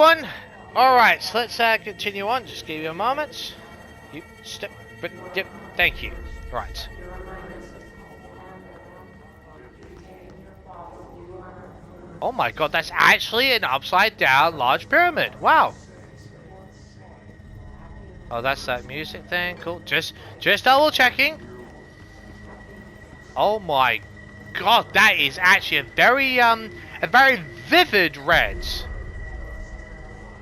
everyone. Alright, so let's continue on. Just give you a moment. You step, but yep, thank you. Right. Oh my god, that's actually an upside down large pyramid. Wow. Oh, that's that music thing. Cool. Just double checking. Oh my god, that is actually a very vivid red.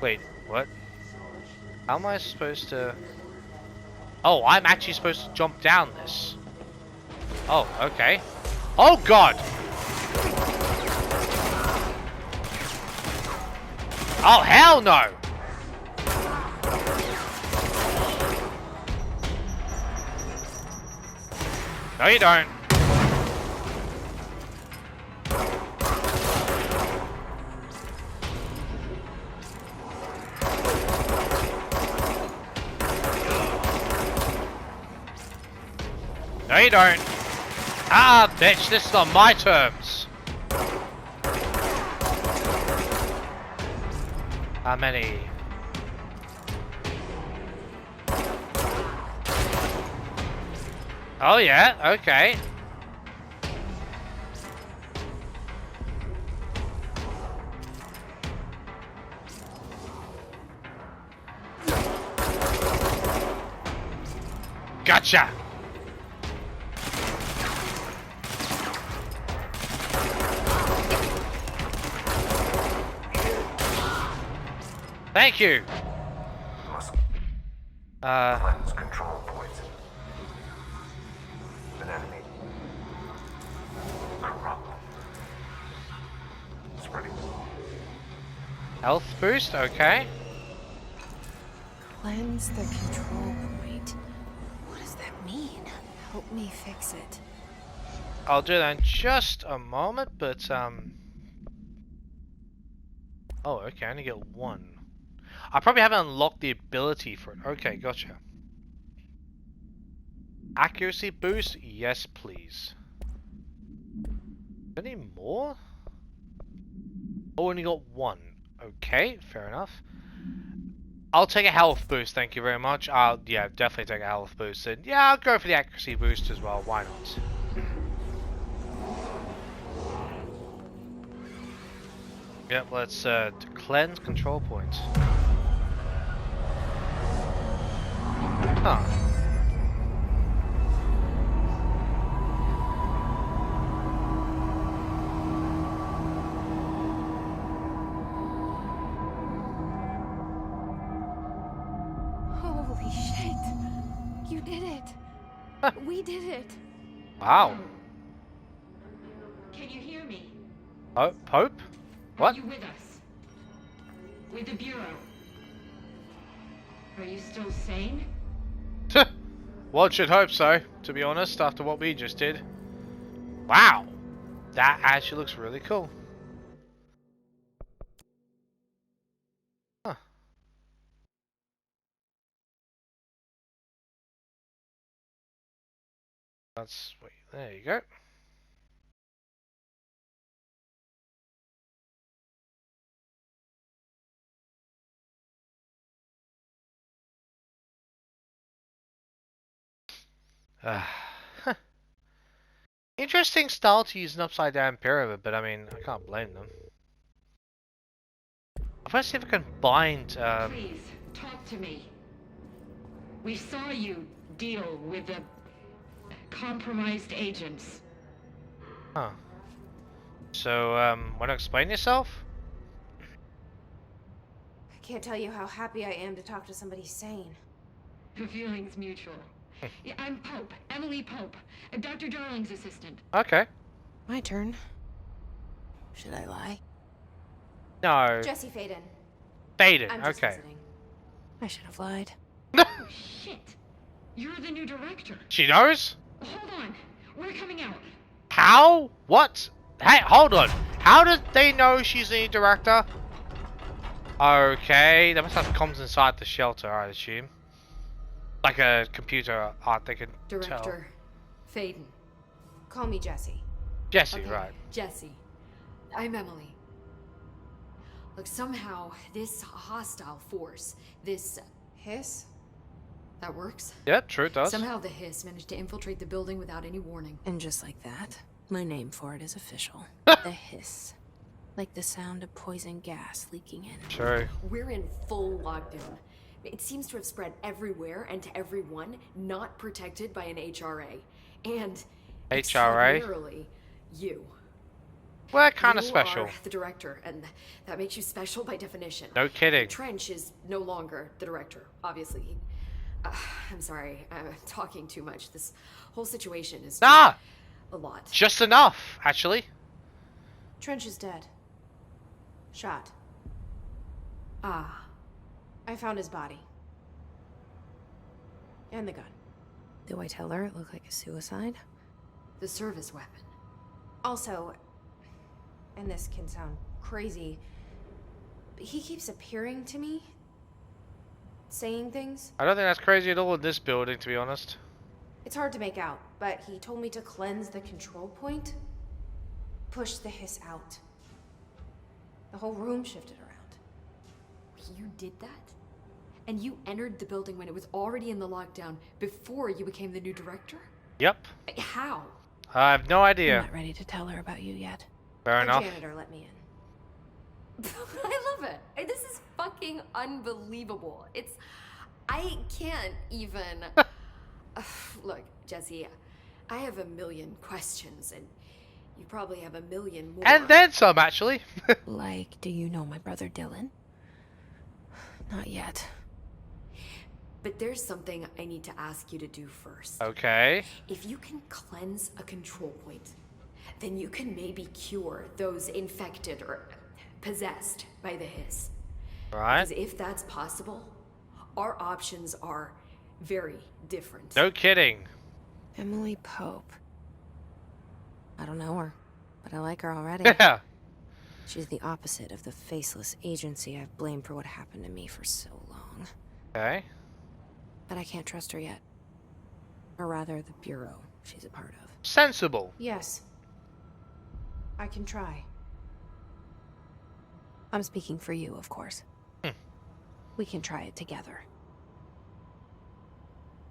Wait, what? How am I supposed to... Oh, I'm actually supposed to jump down this. Oh, okay. Oh god! Oh, hell no! No, you don't. No, you don't. Ah, bitch, this is on my terms. How many? Oh, yeah, okay. Gotcha! Thank you! Cleanse control points. An enemy. Corrupt. Spreading. Health boost, okay. Cleanse the control point. What does that mean? Help me fix it. I'll do that in just a moment, but oh, okay, I only get one. I probably haven't unlocked the ability for it. Okay, gotcha. Accuracy boost? Yes, please. Any more? Oh, only got one. Okay, fair enough. I'll take a health boost, thank you very much. I'll, yeah, definitely take a health boost. And yeah, I'll go for the accuracy boost as well. Why not? Yep, let's cleanse control points. Huh. Holy shit! You did it! We did it! Wow. Can you hear me? Oh, Pope? What? Are you with us? With the Bureau? Are you still sane? One should hope so, to be honest, after what we just did. Wow. That actually looks really cool. Huh. That's, wait, there you go. Huh. Interesting style to use an upside down pyramid, but I mean, I can't blame them. I'll first see if I can bind, Please, talk to me. We saw you deal with the compromised agents. Huh. So, want to explain yourself? I can't tell you how happy I am to talk to somebody sane. The feeling's mutual. Yeah, I'm Pope, Emily Pope, Dr. Darling's assistant. Okay. My turn. Should I lie? No. Jesse Faden. Faden, I'm just okay. visiting. I should have lied. Oh, shit. You're the new director. She knows? Hold on. We're coming out. How? What? Hey, hold on. How did they know she's the director? Okay, they must have comms inside the shelter, I assume. Like a computer art, they can Director Faden. Call me Jesse. Jesse, Okay, right. Jesse. I'm Emily. Look, somehow this hostile force, this hiss, that works. Yeah, true, it does. Somehow the hiss managed to infiltrate the building without any warning. And just like that, my name for it is official. The hiss. Like the sound of poison gas leaking in. True. We're in full lockdown. It seems to have spread everywhere and to everyone not protected by an HRA. And HRA? extraordinarily, you. We're kind of You special. are the director, and that makes you special by definition. No kidding. Trench is no longer the director, obviously. I'm sorry, I'm talking too much. This whole situation is just Nah! a lot. Just enough, actually. Trench is dead. Shot. Ah, I found his body. And the gun. Do I tell her it looked like a suicide? the service weapon. Also, and this can sound crazy, but he keeps appearing to me. Saying things. I don't think that's crazy at all in this building, to be honest. It's hard to make out, but he told me to cleanse the control point. Push the hiss out. The whole room shifted around. You did that? And you entered the building when it was already in the lockdown before you became the new director? Yep. How? I have no idea. I'm not ready to tell her about you yet. Fair The enough. janitor let me in. I love it. This is fucking unbelievable. I can't even. Look, Jesse, I have a million questions, and you probably have a million more. And then some, actually. Like, do you know my brother Dylan? Not yet. But there's something I need to ask you to do first. Okay. If you can cleanse a control point, then you can maybe cure those infected or possessed by the hiss. Right. Because if that's possible, our options are very different. No kidding. Emily Pope. I don't know her, but I like her already. Yeah. She's the opposite of the faceless agency I've blamed for what happened to me for so long. Okay. But I can't trust her yet. Or rather, the bureau she's a part of. Sensible. Yes. I can try. I'm speaking for you, of course. We can try it together.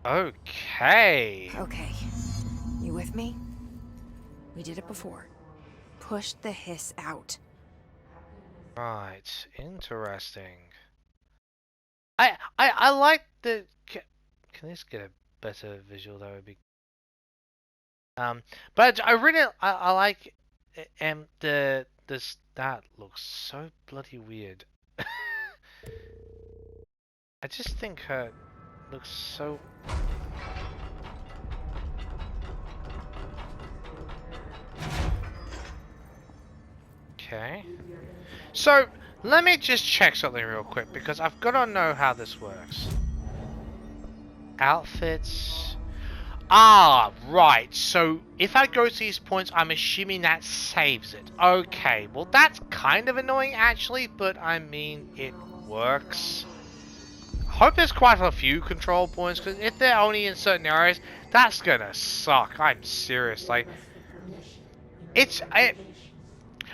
Okay. Okay. You with me? We did it before. Push the hiss out. Right. Interesting. I like the. Can this get a better visual? That would be. But I really I like that looks so bloody weird. I just think her looks so. Okay. So let me just check something real quick because I've got to know how this works. Outfits. Ah, right. So if I go to these points, I'm assuming that saves it. Okay. Well, that's kind of annoying actually, but I mean, it works. Hope there's quite a few control points because if they're only in certain areas, that's gonna suck. I'm serious. Like,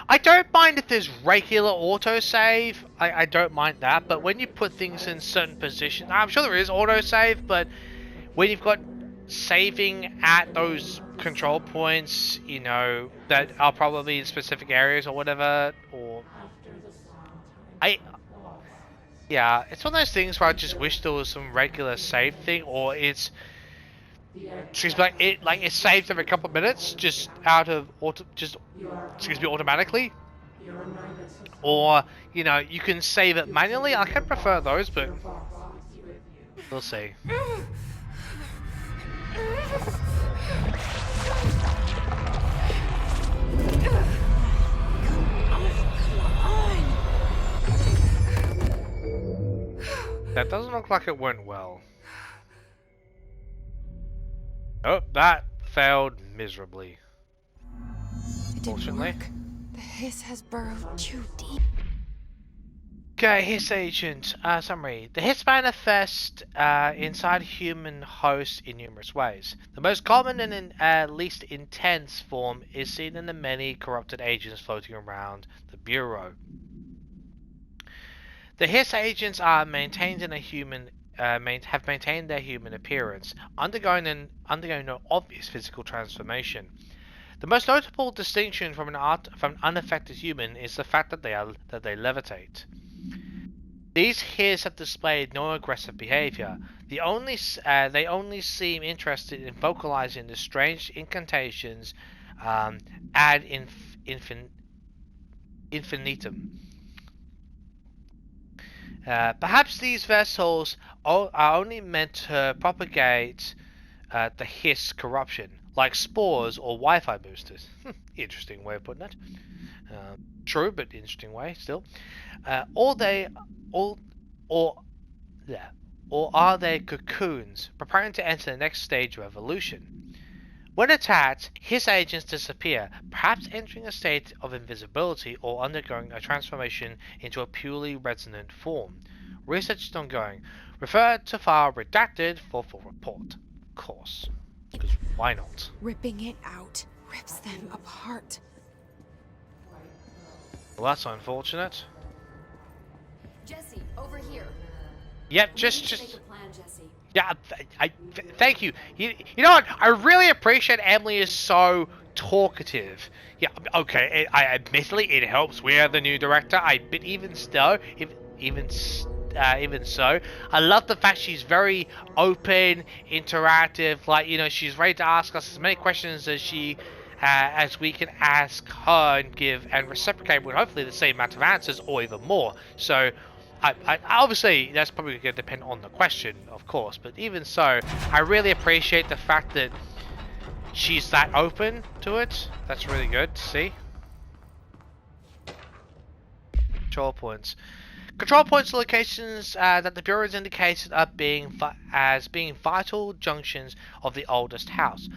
I don't mind if there's regular autosave. I don't mind that, but when you put things in certain positions, I'm sure there is autosave, but when you've got saving at those control points, you know, that are probably in specific areas or whatever, or yeah, it's one of those things where I just wish there was some regular save thing, or it's it saves every couple of minutes, just out of automatically, or you know you can save it manually. I can prefer those, but we'll see. That doesn't look like it went well. Oh, that failed miserably. It didn't Fortunately. work. The hiss has burrowed too deep. Okay, Hiss Agent. Summary. The Hiss manifest inside human hosts in numerous ways. The most common and least intense form is seen in the many corrupted agents floating around the Bureau. The Hiss agents are maintained in a human have maintained their human appearance, undergoing no obvious physical transformation. The most notable distinction from an unaffected human is the fact that they levitate. These Hiss have displayed no aggressive behavior. They only seem interested in vocalizing the strange incantations ad infinitum. Perhaps these vessels are only meant to propagate the Hiss corruption, like spores or Wi-Fi boosters. Interesting way of putting it. True, but interesting way still. Or they, or, or, yeah, or are they cocoons, preparing to enter the next stage of evolution? When attacked, Hiss agents disappear, perhaps entering a state of invisibility or undergoing a transformation into a purely resonant form. Research is ongoing. Refer to file redacted for full report. Of course. Because why not? Ripping it out rips them apart. Well, that's unfortunate. Jesse, over here. Yep, We need to just make a plan, Jesse. yeah. Thank you. You know what? I really appreciate Emily is so talkative. Yeah. Okay. Admittedly, it helps. We're the new director. But even so, even so, I love the fact she's very open, interactive. Like, you know, she's ready to ask us as many questions as we can ask her and give and reciprocate with hopefully the same amount of answers or even more. So, I obviously that's probably going to depend on the question, of course. But even so, I really appreciate the fact that she's that open to it. That's really good to see. Control points. Control points are locations that the Bureau has indicated as being vital junctions of the oldest house.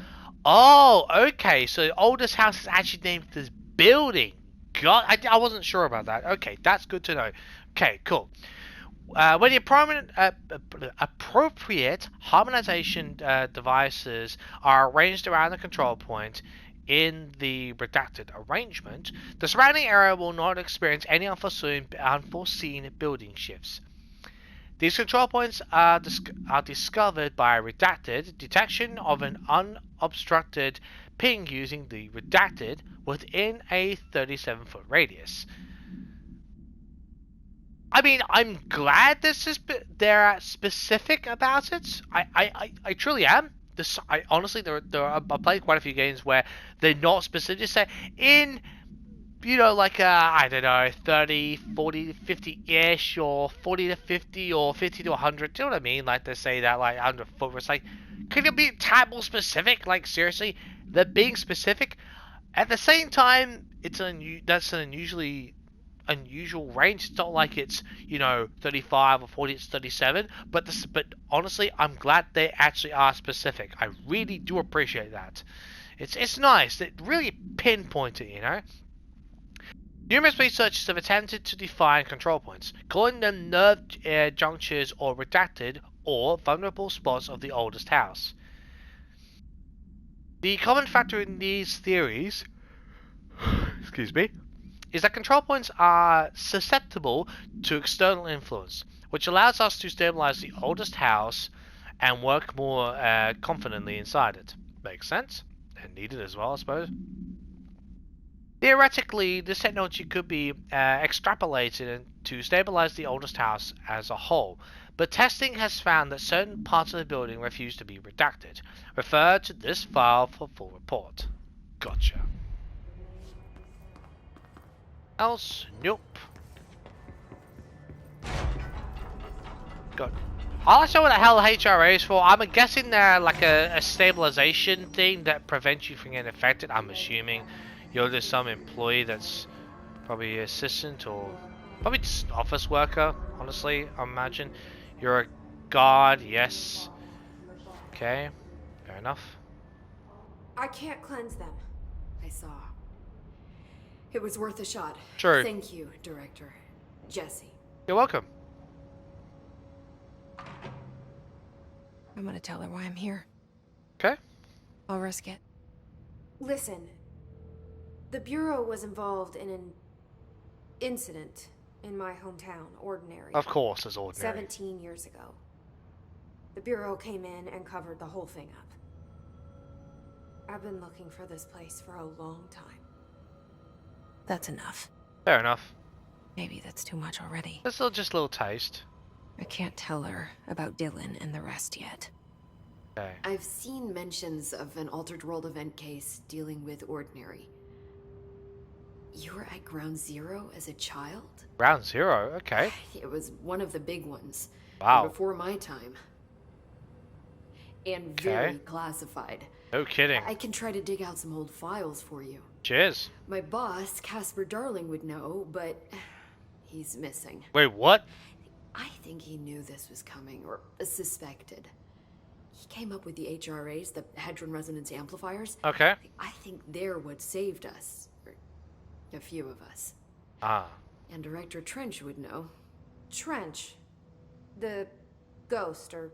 Oh, okay. So the oldest house is actually named this building. God, I wasn't sure about that. Okay, that's good to know. Okay, cool. When the appropriate harmonization devices are arranged around the control point in the redacted arrangement, the surrounding area will not experience any unforeseen building shifts. These control points are discovered by redacted detection of an unobstructed ping using the redacted within a 37-foot radius. I mean, I'm glad they're specific about it. I truly am. I honestly, I played quite a few games where they're not specific. Just say in, you know, like I don't know, 30, 40, 50-ish, or 40 to 50, or 50 to 100. Do you know what I mean? Like they say that like 100 foot. It's like, could you be a tad more specific? Like seriously, they're being specific. At the same time, that's an unusual range. It's not like it's, you know, 35 or 40, it's 37. But honestly, I'm glad they actually are specific. I really do appreciate that. It's nice. It really pinpoint it, you know. Numerous researchers have attempted to define control points, calling them nerve junctures or redacted or vulnerable spots of the oldest house. The common factor in these theories, excuse me, is that control points are susceptible to external influence, which allows us to stabilize the oldest house and work more confidently inside it. Makes sense? And needed as well, I suppose. Theoretically, this technology could be extrapolated to stabilize the oldest house as a whole, but testing has found that certain parts of the building refuse to be redacted. Refer to this file for full report. Gotcha. Else? Nope. Good. I'm not sure what the hell HRA is for. I'm guessing they're like a stabilization thing that prevents you from getting affected. I'm assuming you're just some employee that's probably an assistant or probably just an office worker, honestly, I imagine. You're a guard, yes. Okay, fair enough. I can't cleanse them. I saw. It was worth a shot. True. Thank you, Director. Jesse. You're welcome. I'm gonna tell her why I'm here. Okay. I'll risk it. Listen, the Bureau was involved in an incident in my hometown, Ordinary. Of course, it's ordinary. 17 years ago. The Bureau came in and covered the whole thing up. I've been looking for this place for a long time. That's enough. Fair enough. Maybe that's too much already. It's still just a little taste. I can't tell her about Dylan and the rest yet. Okay. I've seen mentions of an Altered World event case dealing with Ordinary. You were at Ground Zero as a child? Ground Zero, okay. It was one of the big ones. Wow. Before my time. And Okay. very classified. No kidding. I can try to dig out some old files for you. Cheers. My boss, Casper Darling, would know, but he's missing. Wait, what? I think he knew this was coming, or suspected. He came up with the HRAs, the Hadron Resonance Amplifiers. Okay. I think they're what saved us. Or a few of us. Ah. And Director Trench would know. Trench. The ghost, or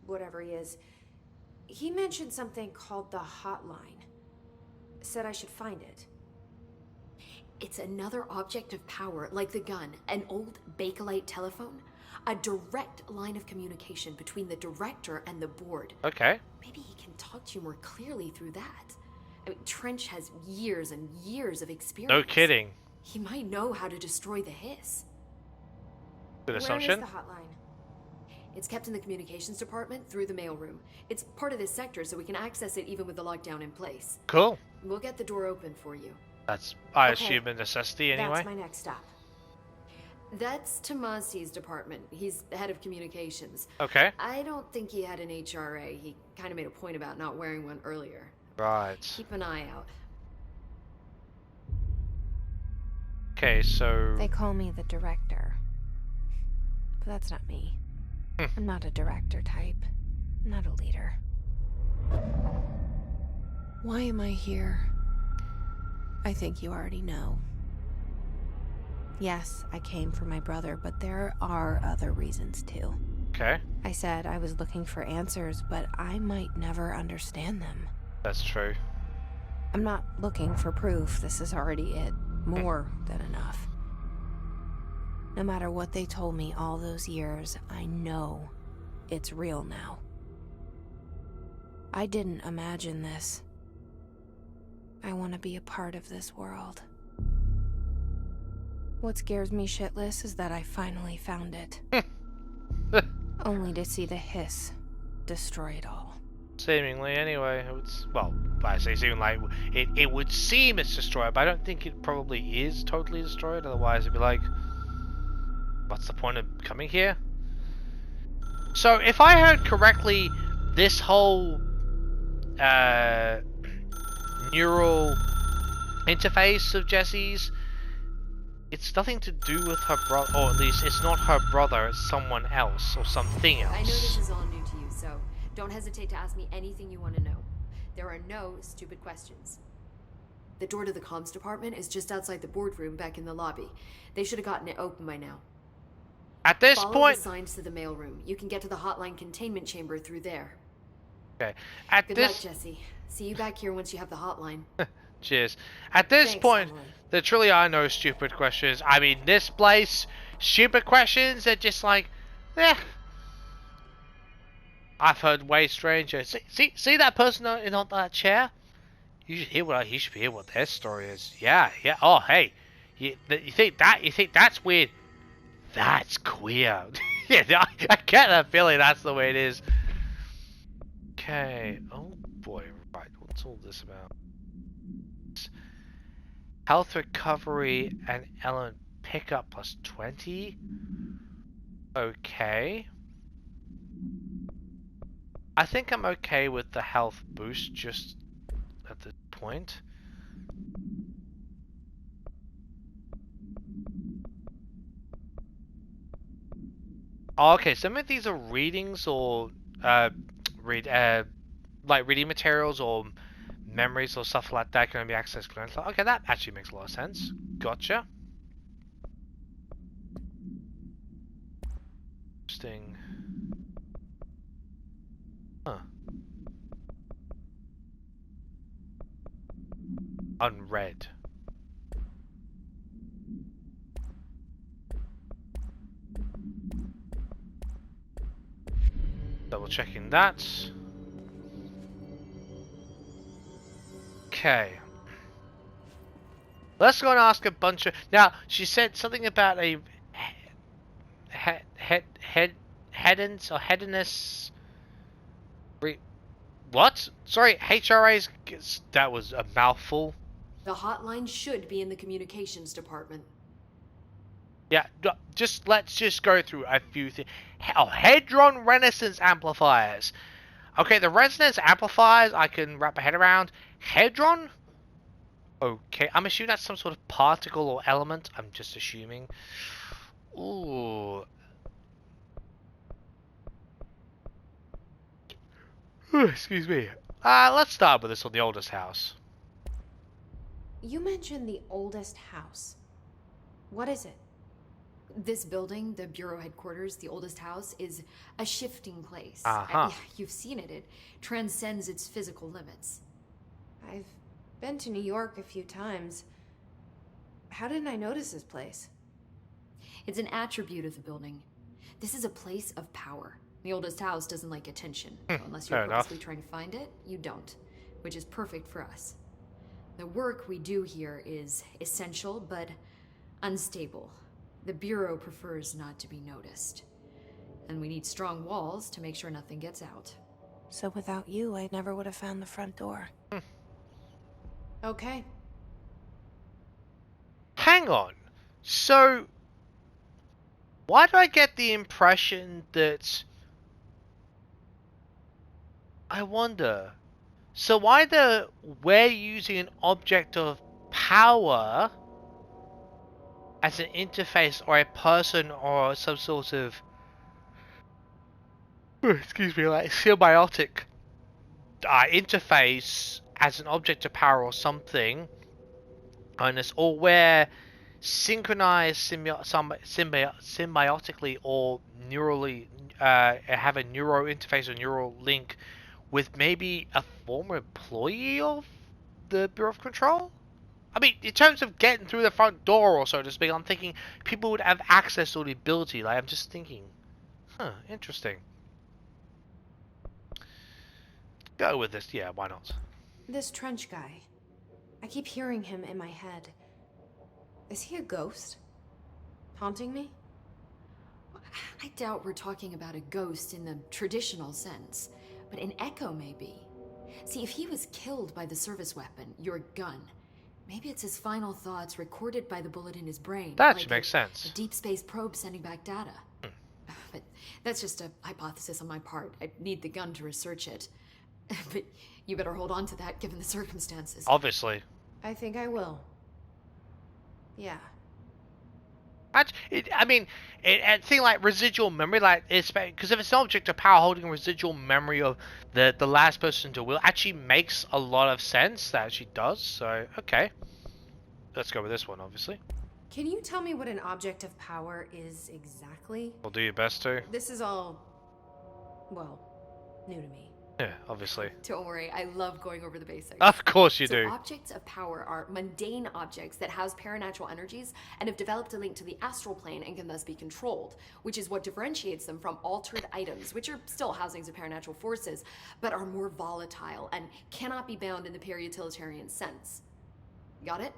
whatever he is. He mentioned something called the hotline. Said I should find it. It's another object of power, like the gun, an old Bakelite telephone. A direct line of communication between the director and the board. Okay. Maybe he can talk to you more clearly through that. I mean, Trench has years and years of experience. No kidding. He might know how to destroy the hiss. Good Where is assumption. the hotline? It's kept in the communications department through the mailroom. It's part of this sector, so we can access it even with the lockdown in place. Cool. We'll get the door open for you. That's, I Okay. assume, a necessity anyway. That's my next stop. That's Tomasi's department. He's the head of communications. Okay. I don't think he had an HRA. He kind of made a point about not wearing one earlier. Right. Keep an eye out. Okay, so... They call me the director. But that's not me. I'm not a director type. I'm not a leader. Why am I here? I think you already know. Yes, I came for my brother, but there are other reasons too. Okay. I said I was looking for answers, but I might never understand them. That's true. I'm not looking for proof. This is already it. More than enough. No matter what they told me all those years, I know it's real now. I didn't imagine this. I want to be a part of this world. What scares me shitless is that I finally found it. Only to see the hiss destroy it all. Seemingly, anyway. It's, well, I say seeming like it would seem it's destroyed, but I don't think it probably is totally destroyed. Otherwise, it'd be like, what's the point of coming here? So, if I heard correctly, this whole neural interface of Jesse's, it's nothing to do with her brother, or at least it's not her brother, it's someone else, or something else. I know this is all new to you, so don't hesitate to ask me anything you want to know. There are no stupid questions. The door to the comms department is just outside the boardroom back in the lobby. They should have gotten it open by now. At this Follow point... the signs to the mailroom. You can get to the hotline containment chamber through there. Okay. At Good this... luck, Jesse. See you back here once you have the hotline. Cheers. At this Thanks, point, Emily. there truly are no stupid questions. I mean, this place, stupid questions are just like, eh. I've heard way stranger. See that person in on that chair? You should hear what their story is. Yeah. Oh, hey, you think that's weird? That's queer. Yeah, I get that feeling. That's the way it is. Okay. Oh boy. Right. What's all this about? Health recovery and element pickup plus 20. Okay. I think I'm okay with the health boost just at this point. Oh, okay, some of these are readings or like reading materials or memories or stuff like that can be accessed. Okay, that actually makes a lot of sense. Gotcha. Interesting. Huh. Unread. Double checking that. Okay. Let's go and ask a bunch of... Now, she said something about a... Hedons or hedonist... What? Sorry, HRA's... That was a mouthful. The hotline should be in the communications department. Yeah, let's just go through a few things. Oh, Hedron Resonance Amplifiers. Okay, the resonance amplifiers I can wrap my head around. Hedron? Okay, I'm assuming that's some sort of particle or element. I'm just assuming. Ooh. Excuse me. Let's start with this on the oldest house. You mentioned the oldest house. What is it? This building, the Bureau headquarters, the oldest house, is a shifting place. Uh-huh. You've seen it. It transcends its physical limits. I've been to New York a few times. How didn't I notice this place? It's an attribute of the building. This is a place of power. The oldest house doesn't like attention. So unless you're fair enough. purposely trying to find it, you don't. Which is perfect for us. The work we do here is essential, but unstable. The Bureau prefers not to be noticed. And we need strong walls to make sure nothing gets out. So without you, I never would have found the front door. Okay. Hang on. So, why do I get the impression that... I wonder. So why we're using an object of power as an interface or a person or some sort of... excuse me, like symbiotic interface as an object of power or something, and it's all where synchronized symbiotically or neurally have a neuro interface or neural link with maybe a former employee of the Bureau of Control? I mean, in terms of getting through the front door or so to speak, I'm thinking people would have access or the ability. Like, I'm just thinking, interesting. Go with this, yeah, why not? This Trench guy. I keep hearing him in my head. Is he a ghost? Haunting me? I doubt we're talking about a ghost in the traditional sense, but an echo maybe. See, if he was killed by the service weapon, your gun, maybe it's his final thoughts recorded by the bullet in his brain. That like should make sense. A deep space probe sending back data. But that's just a hypothesis on my part. I need the gun to research it. But you better hold on to that given the circumstances. Obviously. I think I will. Yeah. I mean, a thing like residual memory, like because if it's an object of power holding residual memory of the last person to will, actually makes a lot of sense. That actually does. So okay, let's go with this one, obviously. Can you tell me what an object of power is exactly? We'll do your best to. This is all, well, new to me. Yeah, obviously. Don't worry, I love going over the basics. Of course you do. Objects of power are mundane objects that house paranatural energies and have developed a link to the astral plane and can thus be controlled, which is what differentiates them from altered items, which are still housings of paranatural forces, but are more volatile and cannot be bound in the peri-utilitarian sense. Got it?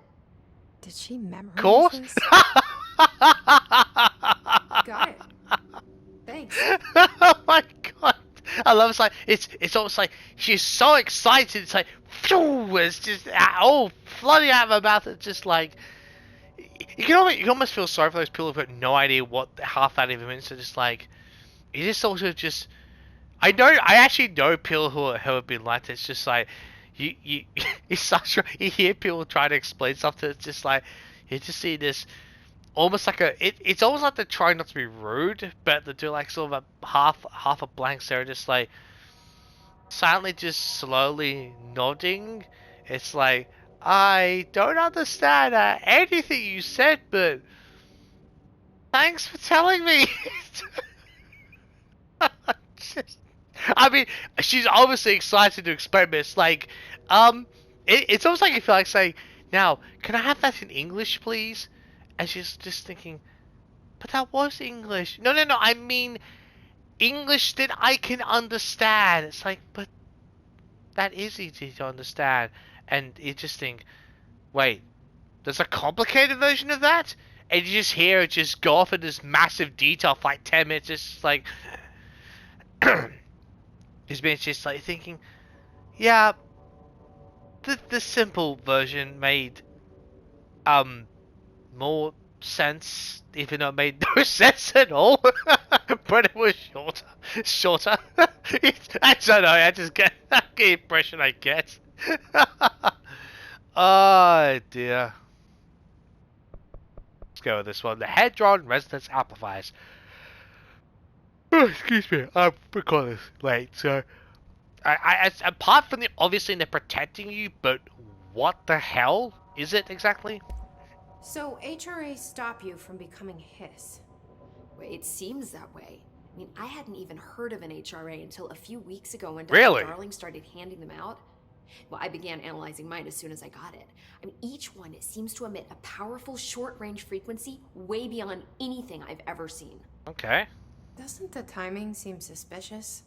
Did she memorize Of course. this? Got it. Thanks. Oh my god. I love it's like it's almost like she's so excited. It's like phew, it's just flooding out of her mouth. It's just like you can almost feel sorry for those people who've got no idea what half that even means. So just like you just also just I actually know people who have been like this. Just like you hear people try to explain something. It's just like you just see this. Almost like it's almost like they're trying not to be rude, but they do like sort of a half a blank stare, just like silently, just slowly nodding. It's like I don't understand anything you said, but thanks for telling me. I mean, she's obviously excited to experiment. It's like it's almost like you feel like saying, "Now, can I have that in English, please?" And she's just thinking, but that was English. No, I mean, English that I can understand. It's like, but that is easy to understand. And you just think, wait, there's a complicated version of that? And you just hear it just go off in this massive detail for like 10 minutes. It's just like, it's just like thinking, yeah, the simple version made more sense, even though it made no sense at all. But it was shorter. I don't know. I just get the impression I get. Oh dear. Let's go with this one. The Hedron resonance amplifiers. Oh, excuse me. I'm recording this late, so apart from the obviously they're protecting you, but what the hell is it exactly? So HRA stop you from becoming Hiss. Well, it seems that way. I mean, I hadn't even heard of an HRA until a few weeks ago when Really? Dr. Darling started handing them out. Well, I began analyzing mine as soon as I got it. I mean, each one seems to emit a powerful short-range frequency way beyond anything I've ever seen. Okay. Doesn't the timing seem suspicious?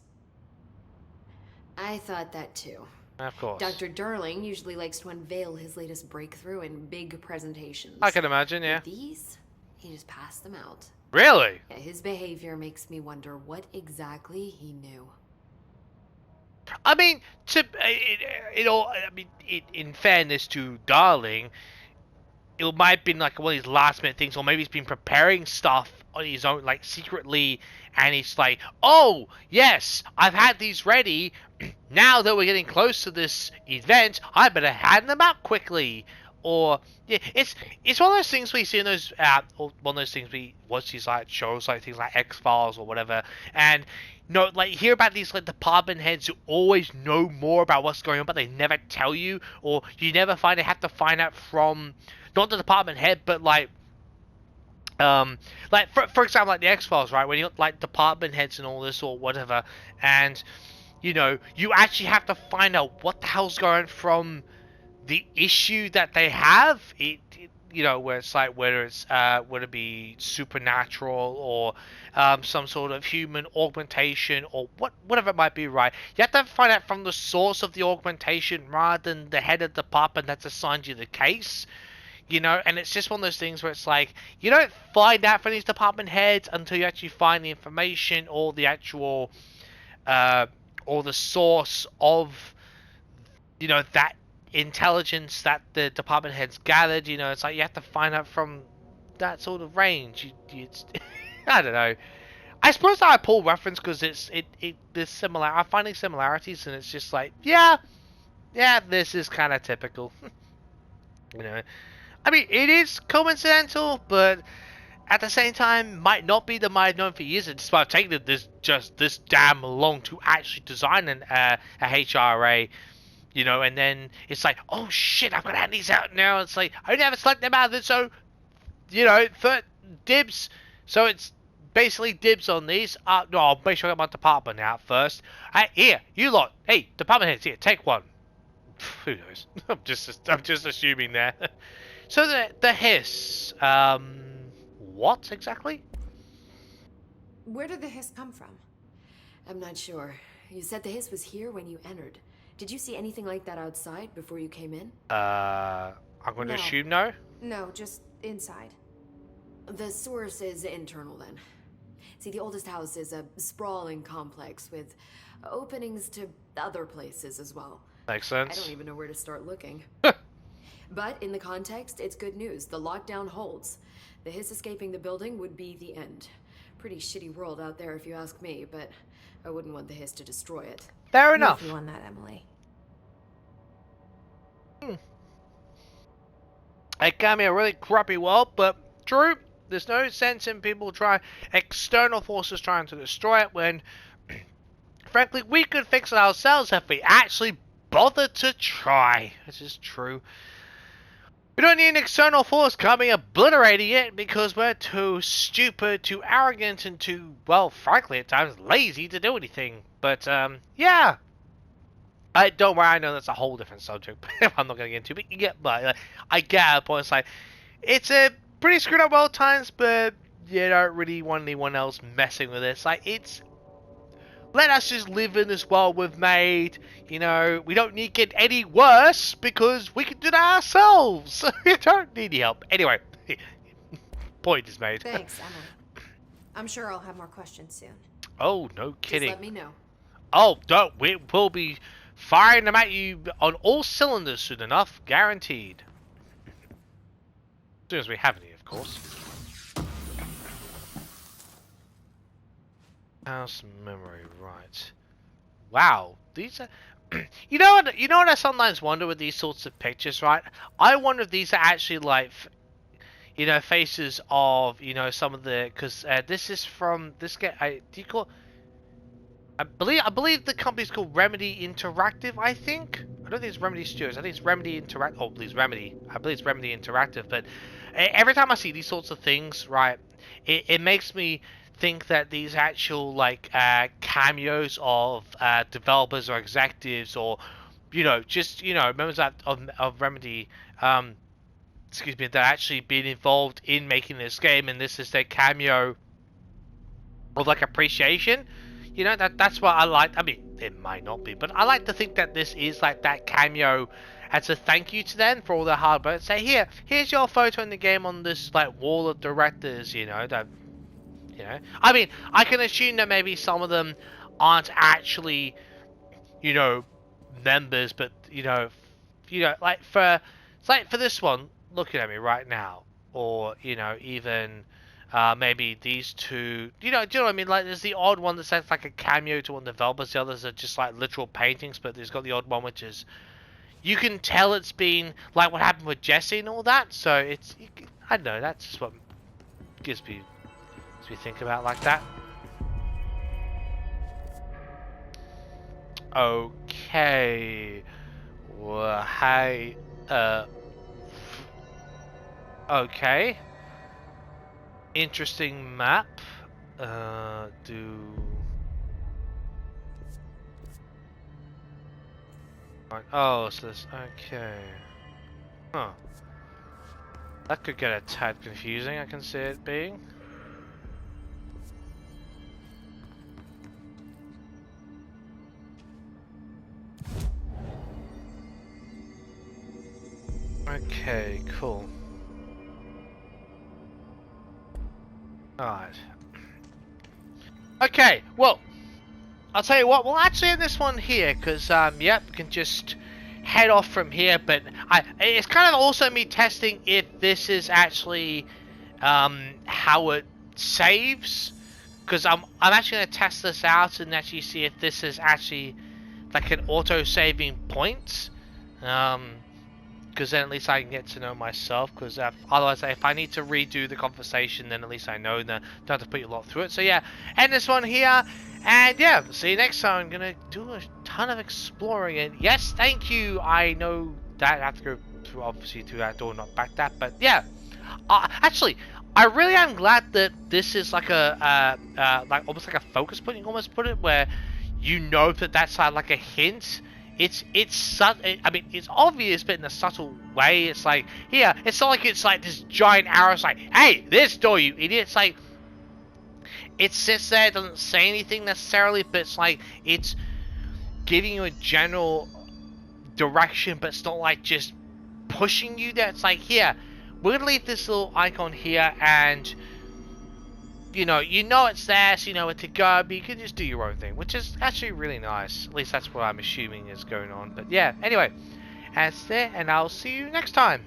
I thought that too. Of course. Dr. Darling usually likes to unveil his latest breakthrough in big presentations. I can imagine, yeah. With these, he just passed them out. Really? Yeah, his behavior makes me wonder what exactly he knew. I mean, in fairness to Darling, it might have been like one of these last minute things, or maybe he's been preparing stuff on his own, like secretly, and he's like, oh, yes, I've had these ready. Now that we're getting close to this event, I better hand them out quickly. Or, yeah, it's one of those things we see in those, or one of those things we watch these, like, shows, like, things like X-Files or whatever, and, you know, like, hear about these, like, department heads who always know more about what's going on, but they never tell you, or you never have to find out from, not the department head, but, like, for example, like the X-Files, right, when you got, like, department heads and all this or whatever, and, you know, you actually have to find out what the hell's going on from the issue that they have, you know, where it's like, whether it's, would it be supernatural or some sort of human augmentation or whatever it might be, right? You have to find out from the source of the augmentation rather than the head of the department that's assigned you the case, you know, and it's just one of those things where it's like, you don't find out from these department heads until you actually find the information or the actual, or the source of, you know, that intelligence that the department heads gathered. You know, it's like you have to find out from that sort of range. I don't know. I suppose I pull reference because there's similar. I'm finding similarities, and it's just like, yeah, this is kind of typical. You know, I mean, it is coincidental, but at the same time, might not be the might known for years. It's about taking this damn long to actually design a HRA. You know, and then it's like, oh shit, I've got to hand these out now. It's like, I never select them out of it, so, you know, for dibs. So it's basically dibs on these. No, I'll make sure I get my department out first. Here, you lot. Hey, department heads, here, take one. Who knows? I'm just assuming there. So the hiss, what exactly? Where did the hiss come from? I'm not sure. You said the hiss was here when you entered. Did you see anything like that outside before you came in? I'm going to No. assume no. No, just inside. The source is internal then. See, the oldest house is a sprawling complex with openings to other places as well. Makes I sense. don't even know where to start looking. But in the context, it's good news. The lockdown holds. The hiss escaping the building would be the end. Pretty shitty world out there if you ask me, but I wouldn't want the hiss to destroy it. Fair enough. With you on that, Emily. It can be a really crappy world, but true. There's no sense in people external forces trying to destroy it when, frankly, we could fix it ourselves if we actually bothered to try. This is true. We don't need an external force coming obliterating it because we're too stupid, too arrogant, and too, well, frankly, at times lazy to do anything. But, yeah. Don't worry, I know that's a whole different subject, but I'm not going to get into it. But you get, but I get a point. It's like, it's a pretty screwed up world times, but you don't really want anyone else messing with it. It's like, it's let us just live in this world we've made. You know, we don't need to get any worse because we can do that ourselves. We don't need any help. Anyway, point is made. Thanks, Emily. I'm sure I'll have more questions soon. Oh, no Just kidding. let me know. Oh, don't. We'll be firing them at you on all cylinders soon enough. Guaranteed. As soon as we have any, of course. House memory, right. Wow. These are... You know what I sometimes wonder with these sorts of pictures, right? I wonder if these are actually like... You know, faces of, you know, some of the... Because this is from... This guy... do you call... I believe the company's called Remedy Interactive, I think. I don't think it's Remedy Studios. I think it's Remedy Interactive. Oh, please, Remedy. I believe it's Remedy Interactive. But every time I see these sorts of things, right, it makes me think that these actual, like, cameos of developers or executives or, you know, just, you know, members of Remedy, excuse me, that actually been involved in making this game, and this is their cameo of, like, appreciation. You know, that's what I like. I mean, it might not be, but I like to think that this is like that cameo as a thank you to them for all their hard work. Say, here's your photo in the game on this like wall of directors. You know that. You know, I mean, I can assume that maybe some of them aren't actually, you know, members, but you know, like for this one, looking at me right now, or you know, even. Maybe these two, do you know what I mean? Like, there's the odd one that sounds like a cameo to one of the developers. The others are just like literal paintings, but there's got the odd one which is, you can tell it's been like what happened with Jesse and all that. So it's, I don't know. That's just what gives me think about like that. Okay. Well, hey. Okay. Interesting map. Oh, so this. Okay. Huh. That could get a tad confusing, I can see it being. Okay, cool. Alright. Okay, well, I'll tell you what, we'll actually end this one here, because, yep, we can just head off from here, but it's kind of also me testing if this is actually, how it saves, because I'm actually going to test this out and actually see if this is actually, like, an auto-saving point, because then at least I can get to know myself, because otherwise if I need to redo the conversation, then at least I know that I don't have to put you a lot through it. So yeah, end this one here, and yeah, see you next time. I'm gonna do a ton of exploring, and yes, thank you, I know that I have to go through, obviously, through that door, not back that, but yeah, actually, I really am glad that this is like a, like almost like a focus point, you can almost put it, where you know that that's like a hint. It's I mean, it's obvious, but in a subtle way. It's like, here, it's not like it's like this giant arrow. It's like, hey, this door, you idiot. It's like, it sits there, it doesn't say anything necessarily, but it's like, it's giving you a general direction, but it's not like just pushing you there. It's like, here, we're gonna leave this little icon here, and you know it's there, so you know where to go, but you can just do your own thing, which is actually really nice. At least that's what I'm assuming is going on. But yeah, anyway, that's it, and I'll see you next time.